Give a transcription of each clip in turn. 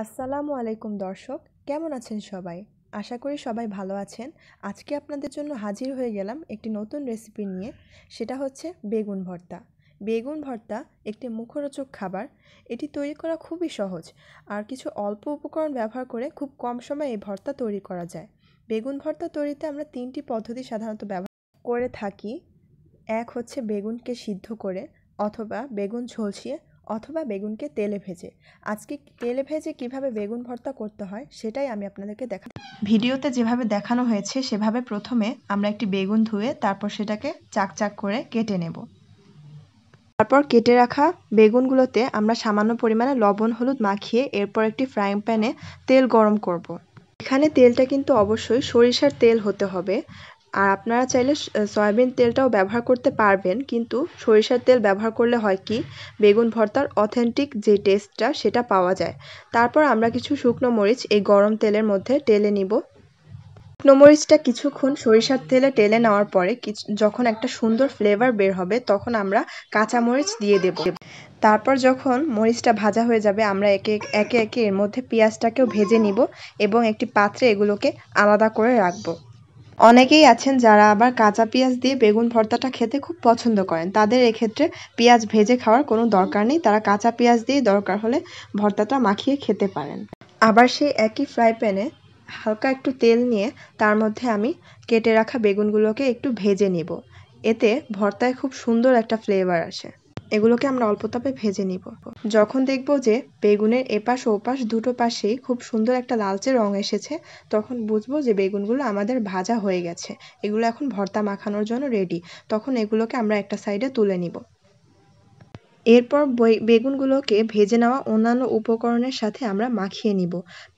আসসালামু আলাইকুম দর্শক, কেমন আছেন সবাই? আশা করি সবাই ভালো আছেন। আজকে আপনাদের জন্য হাজির হয়ে গেলাম একটি নতুন রেসিপি নিয়ে। সেটা হচ্ছে বেগুন ভর্তা। বেগুন ভর্তা একটি মুখরোচক খাবার। এটি তৈরি করা খুবই সহজ আর কিছু অল্প উপকরণ ব্যবহার করে খুব কম সময়ে এই ভর্তা তৈরি করা যায়। বেগুন ভর্তা তৈরিতে আমরা 3টি পদ্ধতি সাধারণত ব্যবহার করে থাকি। এক হচ্ছে বেগুনকে সিদ্ধ করে, অথবা বেগুন ঝলসিয়ে, অথবা বেগুনকে তেলে ভেজে। আজকে তেলে ভেজে কিভাবে বেগুন ভর্তা করতে হয় সেটাই আমি আপনাদেরকে ভিডিওতে যেভাবে দেখানো হয়েছে সেভাবে প্রথমে আমরা একটি বেগুন ধুয়ে তারপর সেটাকে চাক চাক করে কেটে নেব। তারপর কেটে রাখা বেগুনগুলোতে আমরা সামান্য পরিমাণে লবণ হলুদ মাখিয়ে এরপর একটি ফ্রাইং প্যানে তেল গরম করব। এখানে তেলটা কিন্তু অবশ্যই সরিষার তেল হতে হবে। আর আপনারা চাইলে সয়াবিন তেলটাও ব্যবহার করতে পারবেন, কিন্তু সরিষার তেল ব্যবহার করলে হয় কি, বেগুন ভর্তার অথেন্টিক যে টেস্টটা সেটা পাওয়া যায়। তারপর আমরা কিছু শুকনো মরিচ এই গরম তেলের মধ্যে টেলে নিব। শুকনো মরিচটা কিছুক্ষণ সরিষার তেলে টেলে নেওয়ার পরে যখন একটা সুন্দর ফ্লেভার বের হবে তখন আমরা কাঁচা মরিচ দিয়ে দেব। তারপর যখন মরিচটা ভাজা হয়ে যাবে আমরা একে একে এর মধ্যে পেঁয়াজটাকেও ভেজে নিব এবং একটি পাত্রে এগুলোকে আলাদা করে রাখবো। অনেকেই আছেন যারা আবার কাঁচা পেঁয়াজ দিয়ে বেগুন ভর্তাটা খেতে খুব পছন্দ করেন। তাদের এক্ষেত্রে পেঁয়াজ ভেজে খাওয়ার কোনো দরকার নেই, তারা কাঁচা পেঁয়াজ দিয়ে দরকার হলে ভর্তাটা মাখিয়ে খেতে পারেন। আবার সেই একই ফ্রাই প্যানে হালকা একটু তেল নিয়ে তার মধ্যে আমি কেটে রাখা বেগুনগুলোকে একটু ভেজে নেব। এতে ভর্তায় খুব সুন্দর একটা ফ্লেভার আসে। এগুলোকে আমরা অল্প তাপে ভেজে নিব। যখন দেখব যে বেগুনের এপাশ ও ওপাশ দুটো পাশেই খুব সুন্দর একটা লালচে রং এসেছে, তখন বুঝবো যে বেগুনগুলো আমাদের ভাজা হয়ে গেছে। এগুলো এখন ভর্তা মাখানোর জন্য রেডি। তখন এগুলোকে আমরা একটা সাইডে তুলে নিব। এরপর বেগুনগুলোকে ভেজে নেওয়া অন্যান্য উপকরণের সাথে আমরা মাখিয়ে নিব।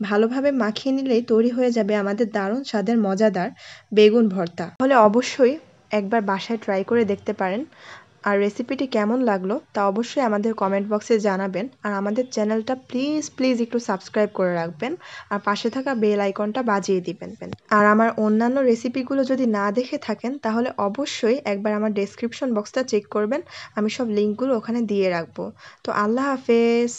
ভালোভাবে মাখিয়ে নিলেই তৈরি হয়ে যাবে আমাদের দারুণ স্বাদের মজাদার বেগুন ভর্তা। তাহলে অবশ্যই একবার বাসায় ট্রাই করে দেখতে পারেন। আর রেসিপিটি কেমন লাগলো তা অবশ্যই আমাদের কমেন্ট বক্সে জানাবেন। আর আমাদের চ্যানেলটা প্লিজ একটু সাবস্ক্রাইব করে রাখবেন আর পাশে থাকা বেল আইকনটা বাজিয়ে দিবেন। আর আমার অন্যান্য রেসিপিগুলো যদি না দেখে থাকেন তাহলে অবশ্যই একবার আমার ডেসক্রিপশন বক্সটা চেক করবেন। আমি সব লিঙ্কগুলো ওখানে দিয়ে রাখবো। তো আল্লাহ হাফেজ।